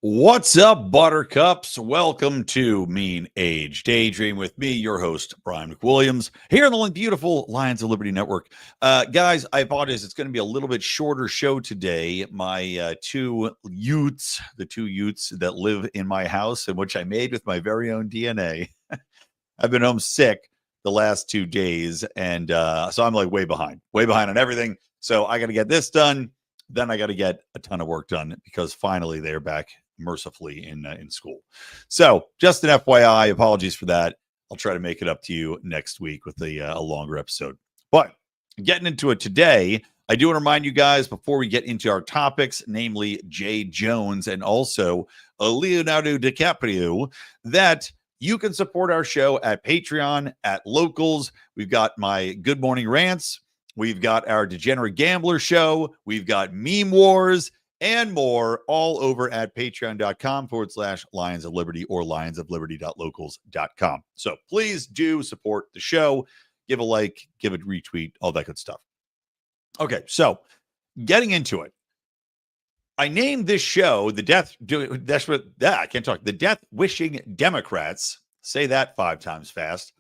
What's up, Buttercups? Welcome to Mean Age Daydream with me, your host, Brian McWilliams, here on the beautiful Lions of Liberty Network. Guys, I apologize. It's going to be a little bit shorter show today. My two Utes that live in my house, and which I made with my very own DNA, I've been home sick the last 2 days, and so I'm like way behind on everything. So I got to get this done. Then I got to get a ton of work done because finally they're back mercifully in school. So just an FYI, apologies for that. I'll try to make it up to you next week with a longer episode. But getting into it today, I do want to remind you guys before we get into our topics, namely Jay Jones and also Leonardo DiCaprio, that you can support our show at Patreon, at Locals. We've got my Good Morning Rants. We've got our Degenerate Gambler show. We've got Meme Wars and more all over at patreon.com/Lions of Liberty or lionsofliberty.locals.com. So please do support the show. Give a like, give a retweet, all that good stuff. Okay, so getting into it. I named this show the Death Wishing Democrats. Say that 5 times fast.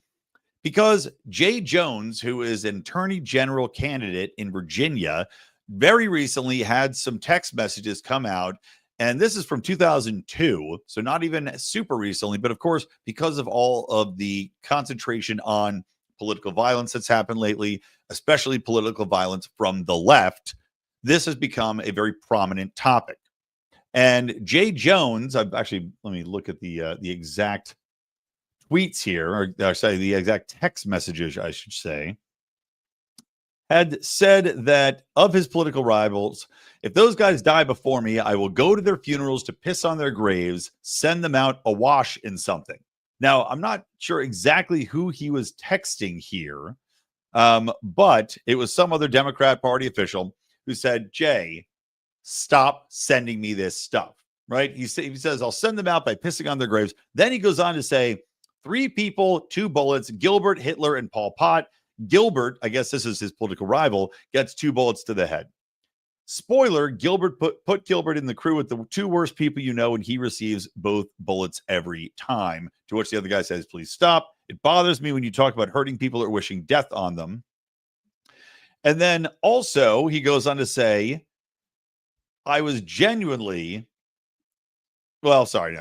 Because Jay Jones, who is an attorney general candidate in Virginia, very recently had some text messages come out. And this is from 2002, so not even super recently. But of course, because of all of the concentration on political violence that's happened lately, especially political violence from the left, this has become a very prominent topic. And Jay Jones, let me look at the exact tweets here, or sorry, the exact text messages, I should say, had said that of his political rivals, if those guys die before me, I will go to their funerals to piss on their graves, send them out awash in something. Now, I'm not sure exactly who he was texting here, but it was some other Democrat Party official who said, Jay, stop sending me this stuff, right? He says, I'll send them out by pissing on their graves. Then he goes on to say, 3 people, 2 bullets, Gilbert, Hitler, and Pol Pot. Gilbert, I guess this is his political rival, gets 2 bullets to the head. Spoiler, Gilbert put Gilbert in the crew with the 2 worst people you know, and he receives both bullets every time. To which the other guy says, please stop. It bothers me when you talk about hurting people or wishing death on them. And then also he goes on to say, I was genuinely, well, sorry,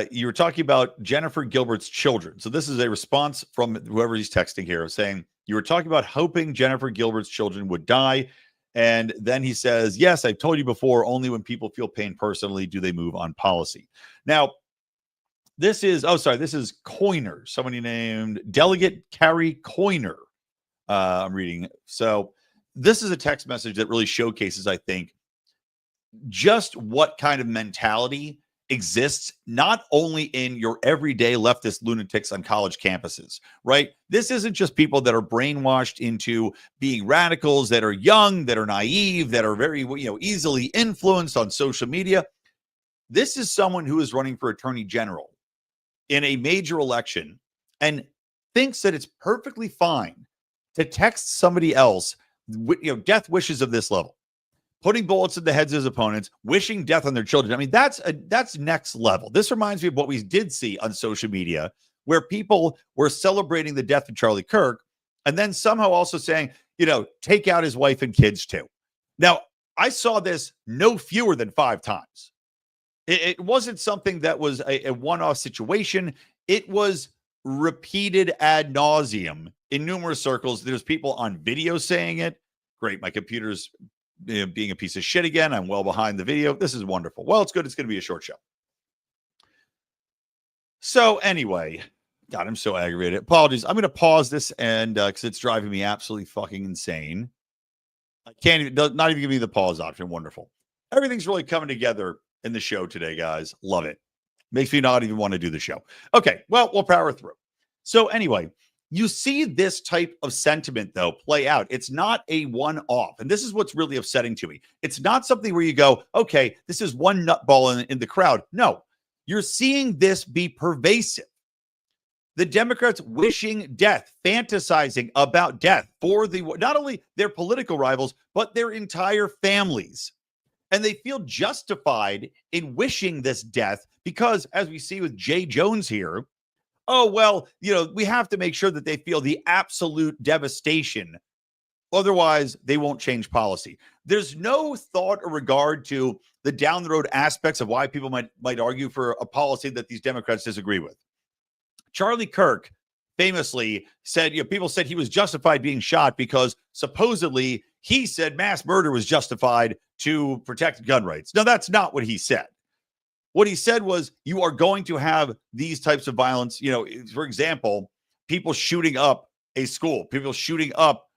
you were talking about Jennifer Gilbert's children. So this is a response from whoever he's texting here saying, you were talking about hoping Jennifer Gilbert's children would die. And then he says, yes, I've told you before, only when people feel pain personally do they move on policy. Now, this is Coiner, somebody named Delegate Carrie Coiner. I'm reading. So this is a text message that really showcases, I think, just what kind of mentality exists not only in your everyday leftist lunatics on college campuses, right? This isn't just people that are brainwashed into being radicals, that are young, that are naive, that are very, easily influenced on social media. This is someone who is running for attorney general in a major election and thinks that it's perfectly fine to text somebody else, death wishes of this level, putting bullets in the heads of his opponents, wishing death on their children. I mean, that's next level. This reminds me of what we did see on social media, where people were celebrating the death of Charlie Kirk, and then somehow also saying, take out his wife and kids too. Now, I saw this no fewer than 5 times. It wasn't something that was a one-off situation. It was repeated ad nauseum in numerous circles. There's people on video saying it. Great, my computer's being a piece of shit again. I'm well behind the video. This is wonderful. Well, it's good. It's going to be a short show. So anyway, God, I'm so aggravated. Apologies. I'm going to pause this and because it's driving me absolutely fucking insane. I can't even, not even give me the pause option. Wonderful. Everything's really coming together in the show today, guys. Love it. Makes me not even want to do the show. Okay, well, we'll power through. So anyway, you see this type of sentiment, though, play out. It's not a one-off. And this is what's really upsetting to me. It's not something where you go, okay, this is one nutball in the crowd. No, you're seeing this be pervasive. The Democrats wishing death, fantasizing about death for not only their political rivals, but their entire families. And they feel justified in wishing this death because, as we see with Jay Jones here, oh, well, we have to make sure that they feel the absolute devastation. Otherwise, they won't change policy. There's no thought or regard to the down the road aspects of why people might argue for a policy that these Democrats disagree with. Charlie Kirk famously said, people said he was justified being shot because supposedly he said mass murder was justified to protect gun rights. No, that's not what he said. What he said was you are going to have these types of violence. For example, people shooting up a school, people shooting up,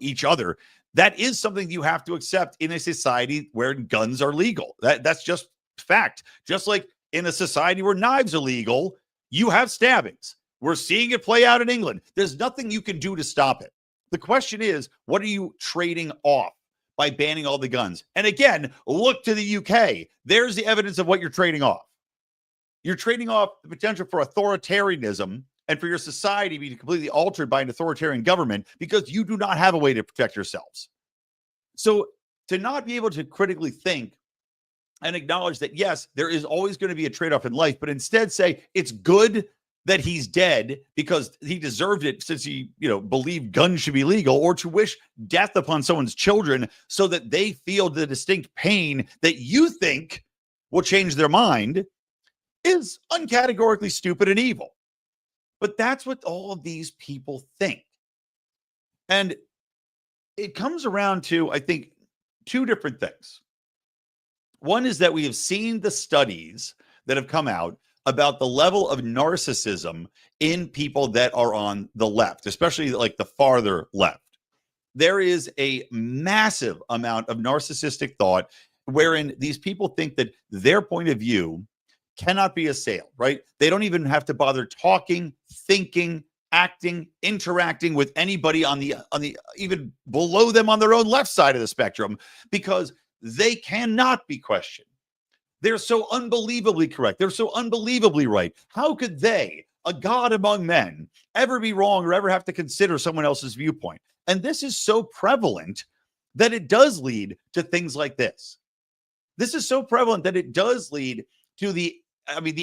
each other. That is something you have to accept in a society where guns are legal. That's just fact. Just like in a society where knives are legal, you have stabbings. We're seeing it play out in England. There's nothing you can do to stop it. The question is, what are you trading off by banning all the guns? And again, look to the UK. There's the evidence of what you're trading off. You're trading off the potential for authoritarianism and for your society to be completely altered by an authoritarian government because you do not have a way to protect yourselves. So to not be able to critically think and acknowledge that, yes, there is always going to be a trade-off in life, but instead say it's good that he's dead because he deserved it since he, believed guns should be legal, or to wish death upon someone's children so that they feel the distinct pain that you think will change their mind is uncategorically stupid and evil. But that's what all of these people think. And it comes around to, I think, two different things. One is that we have seen the studies that have come out about the level of narcissism in people that are on the left, especially like the farther left. There is a massive amount of narcissistic thought wherein these people think that their point of view cannot be assailed, right? They don't even have to bother talking, thinking, acting, interacting with anybody on the even below them on their own left side of the spectrum because they cannot be questioned. They're so unbelievably correct. They're so unbelievably right. How could they, a god among men, ever be wrong or ever have to consider someone else's viewpoint? And this is so prevalent that it does lead to things like this. This is so prevalent that it does lead to the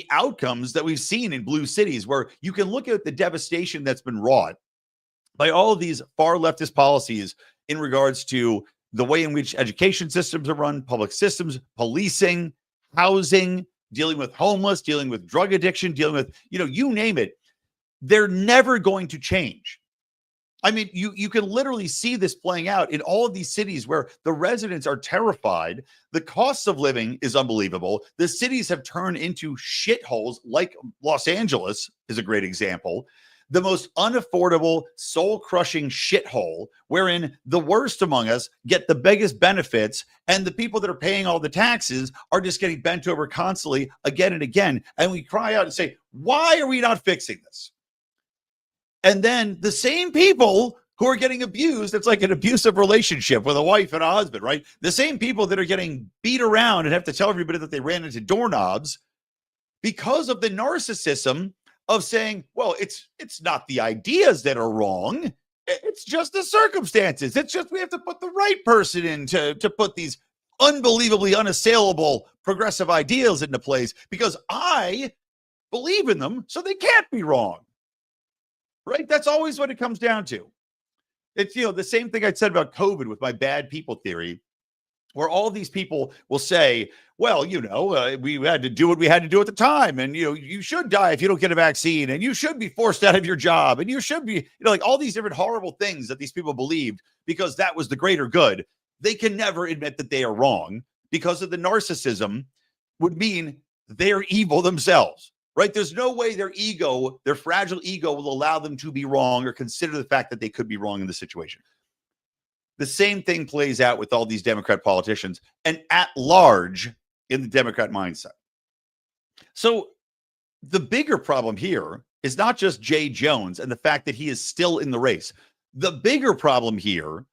outcomes that we've seen in blue cities, where you can look at the devastation that's been wrought by all of these far leftist policies in regards to the way in which education systems are run, public systems, policing, housing, dealing with homeless, dealing with drug addiction, dealing with, you name it. They're never going to change. I mean, you can literally see this playing out in all of these cities where the residents are terrified. The cost of living is unbelievable. The cities have turned into shitholes, like Los Angeles is a great example. The most unaffordable, soul-crushing shithole, wherein the worst among us get the biggest benefits, and the people that are paying all the taxes are just getting bent over constantly again and again. And we cry out and say, why are we not fixing this? And then the same people who are getting abused, it's like an abusive relationship with a wife and a husband, right? The same people that are getting beat around and have to tell everybody that they ran into doorknobs because of the narcissism of saying, well, it's not the ideas that are wrong. It's just the circumstances. It's just we have to put the right person in to put these unbelievably unassailable progressive ideals into place because I believe in them, so they can't be wrong. Right? That's always what it comes down to. It's, the same thing I said about COVID with my bad people theory, where all these people will say, well, we had to do what we had to do at the time. And, you should die if you don't get a vaccine, and you should be forced out of your job. And you should be, like all these different horrible things that these people believed because that was the greater good. They can never admit that they are wrong because of the narcissism would mean they're evil themselves. Right? There's no way their fragile ego will allow them to be wrong or consider the fact that they could be wrong in the situation. The same thing plays out with all these Democrat politicians and at large in the Democrat mindset. So the bigger problem here is not just Jay Jones and the fact that he is still in the race. The bigger problem here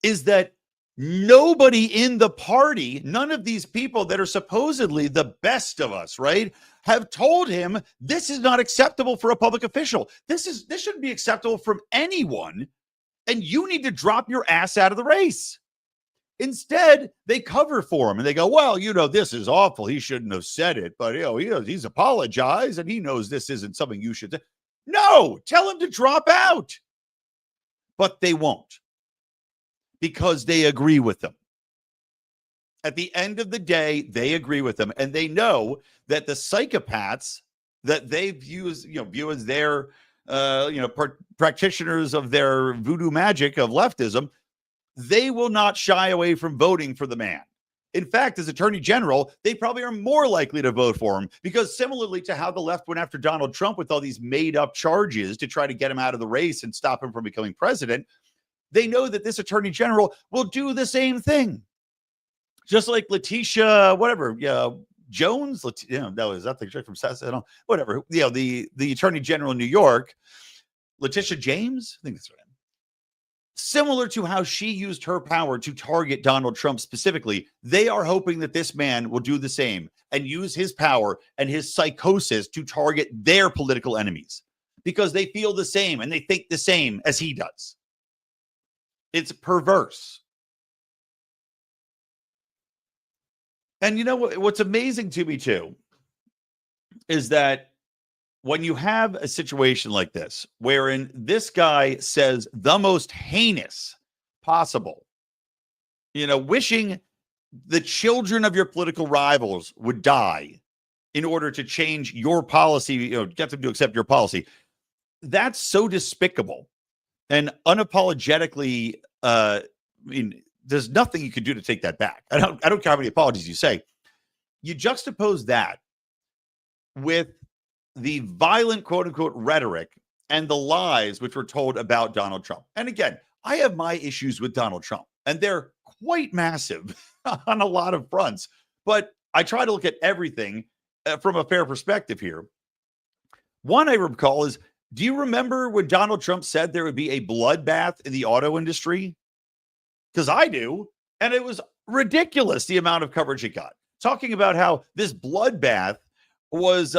is that nobody in the party, none of these people that are supposedly the best of us, right, have told him this is not acceptable for a public official. This shouldn't be acceptable from anyone, and you need to drop your ass out of the race. Instead, they cover for him and they go, well, this is awful. He shouldn't have said it, but he's apologized and he knows this isn't something you should. No, tell him to drop out. But they won't, because they agree with them. At the end of the day, they agree with them, and they know that the psychopaths that they view as their practitioners of their voodoo magic of leftism, they will not shy away from voting for the man. In fact, as Attorney General, they probably are more likely to vote for him, because similarly to how the left went after Donald Trump with all these made up charges to try to get him out of the race and stop him from becoming president, they know that this Attorney General will do the same thing. Just like Letitia, whatever, Jones, is that the chick from Sassano? Whatever, the Attorney General in New York, Letitia James, I think that's right. Similar to how she used her power to target Donald Trump specifically, they are hoping that this man will do the same and use his power and his psychosis to target their political enemies, because they feel the same and they think the same as he does. It's perverse. And you know what's amazing to me too is that when you have a situation like this, wherein this guy says the most heinous possible, wishing the children of your political rivals would die in order to change your policy, get them to accept your policy. That's so despicable and unapologetically, there's nothing you can do to take that back. I don't care how many apologies you say. You juxtapose that with the violent, quote unquote, rhetoric and the lies which were told about Donald Trump. And again, I have my issues with Donald Trump, and they're quite massive on a lot of fronts, but I try to look at everything from a fair perspective here. One I recall is, do you remember when Donald Trump said there would be a bloodbath in the auto industry? Because I do. And it was ridiculous, the amount of coverage it got. Talking about how this bloodbath was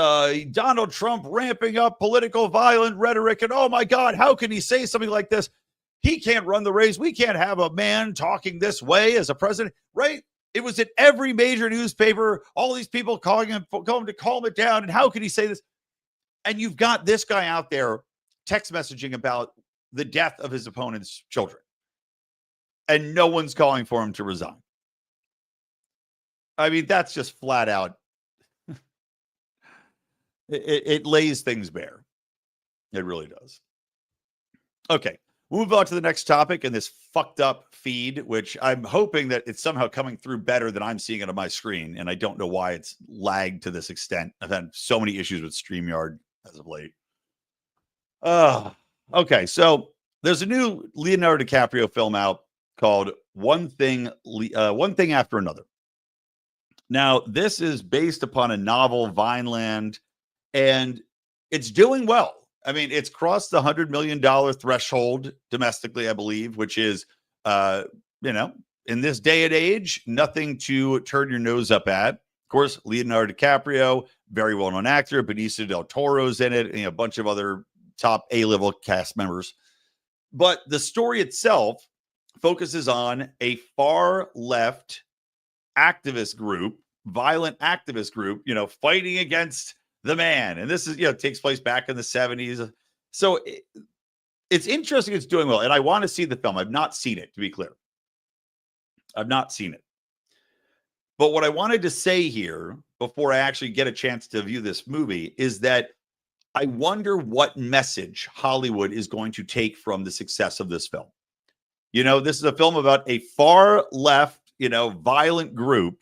Donald Trump ramping up political violent rhetoric. And oh my God, how can he say something like this? He can't run the race. We can't have a man talking this way as a president, right? It was in every major newspaper, all these people calling him to calm it down. And how can he say this? And you've got this guy out there text messaging about the death of his opponent's children, and no one's calling for him to resign. I mean, that's just flat out. It lays things bare. It really does. Okay, we'll move on to the next topic in this fucked up feed, which I'm hoping that it's somehow coming through better than I'm seeing it on my screen. And I don't know why it's lagged to this extent. I've had so many issues with StreamYard as of late. Okay, so there's a new Leonardo DiCaprio film out called One Thing After Another. Now, this is based upon a novel, Vineland, and it's doing well. I mean, it's crossed the $100 million threshold domestically, I believe, which is, in this day and age, nothing to turn your nose up at. Of course, Leonardo DiCaprio, very well-known actor. Benicio del Toro's in it, and a bunch of other top A-level cast members. But the story itself focuses on a far-left activist group, violent activist group, fighting against the man. And this is, takes place back in the 70s. So it's interesting. It's doing well. And I want to see the film. I've not seen it, to be clear. I've not seen it. But what I wanted to say here before I actually get a chance to view this movie is that I wonder what message Hollywood is going to take from the success of this film. This is a film about a far left, violent group.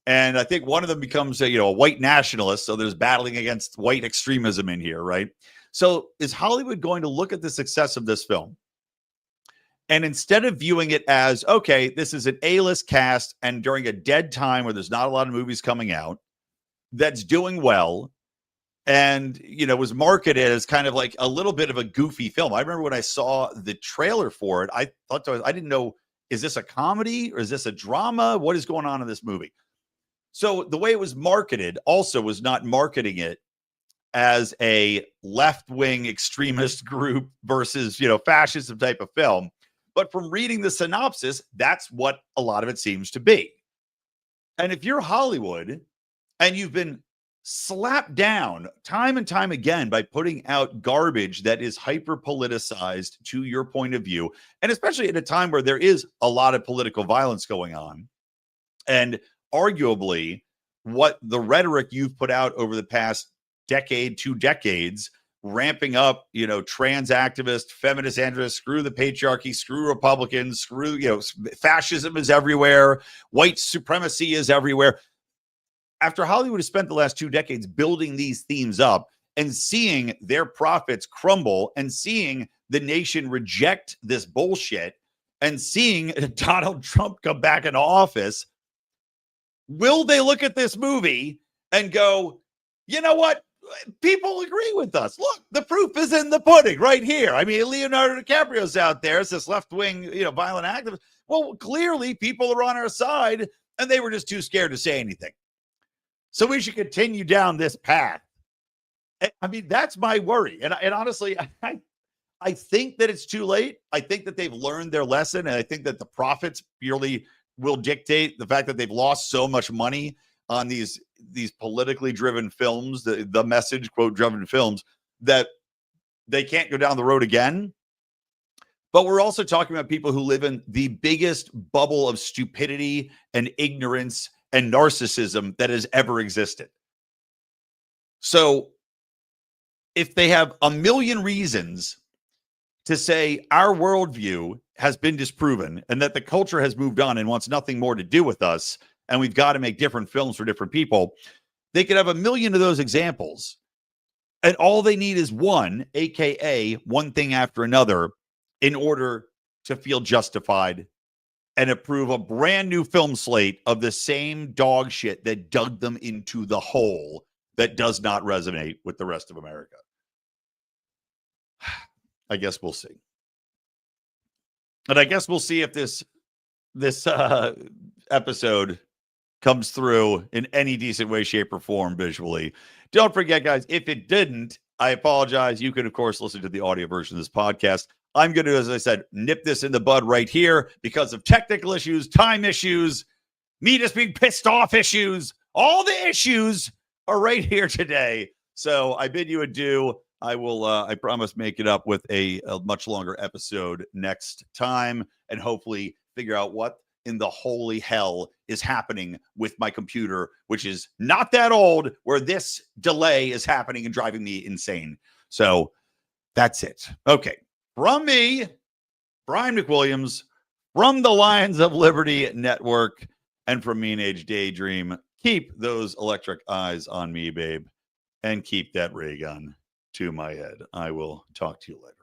And I think one of them becomes a white nationalist. So there's battling against white extremism in here, right? So is Hollywood going to look at the success of this film, and instead of viewing it as, okay, this is an A-list cast and during a dead time where there's not a lot of movies coming out, that's doing well, and, was marketed as kind of like a little bit of a goofy film. I remember when I saw the trailer for it, I thought I didn't know, is this a comedy or is this a drama? What is going on in this movie? So the way it was marketed also was not marketing it as a left-wing extremist group versus, fascism type of film, But from reading the synopsis, that's what a lot of it seems to be. And if you're Hollywood and you've been slapped down time and time again by putting out garbage that is hyper politicized to your point of view, and especially at a time where there is a lot of political violence going on, and arguably what the rhetoric you've put out over the past decade, 2 decades, ramping up, trans activists, feminist androgynists, screw the patriarchy, screw Republicans, screw, fascism is everywhere, white supremacy is everywhere. After Hollywood has spent the last 2 decades building these themes up and seeing their profits crumble and seeing the nation reject this bullshit and seeing Donald Trump come back into office, will they look at this movie and go, you know what? People agree with us. Look, the proof is in the pudding right here. I mean, Leonardo DiCaprio's out there. It's this left-wing, violent activist. Well, clearly people are on our side and they were just too scared to say anything. So we should continue down this path. I mean, that's my worry. And honestly, I think that it's too late. I think that they've learned their lesson. And I think that the profits purely will dictate the fact that they've lost so much money on these politically driven films, the message quote driven films, that they can't go down the road again. But we're also talking about people who live in the biggest bubble of stupidity and ignorance and narcissism that has ever existed. So if they have a million reasons to say our worldview has been disproven and that the culture has moved on and wants nothing more to do with us, and we've got to make different films for different people, they could have a million of those examples. And all they need is one, AKA one thing after another, in order to feel justified and approve a brand new film slate of the same dog shit that dug them into the hole that does not resonate with the rest of America. I guess we'll see. And I guess we'll see if this episode comes through in any decent way, shape, or form visually. Don't forget, guys, if it didn't, I apologize. You can, of course, listen to the audio version of this podcast. I'm going to, as I said, nip this in the bud right here because of technical issues, time issues, me just being pissed off issues. All the issues are right here today. So I bid you adieu. I will, I promise, make it up with a much longer episode next time and hopefully figure out what in the holy hell is happening with my computer, which is not that old, where this delay is happening and driving me insane. So that's it. Okay. From me, Brian McWilliams, from the Lions of Liberty Network, and from Mean Age Daydream, keep those electric eyes on me, babe, and keep that ray gun to my head. I will talk to you later.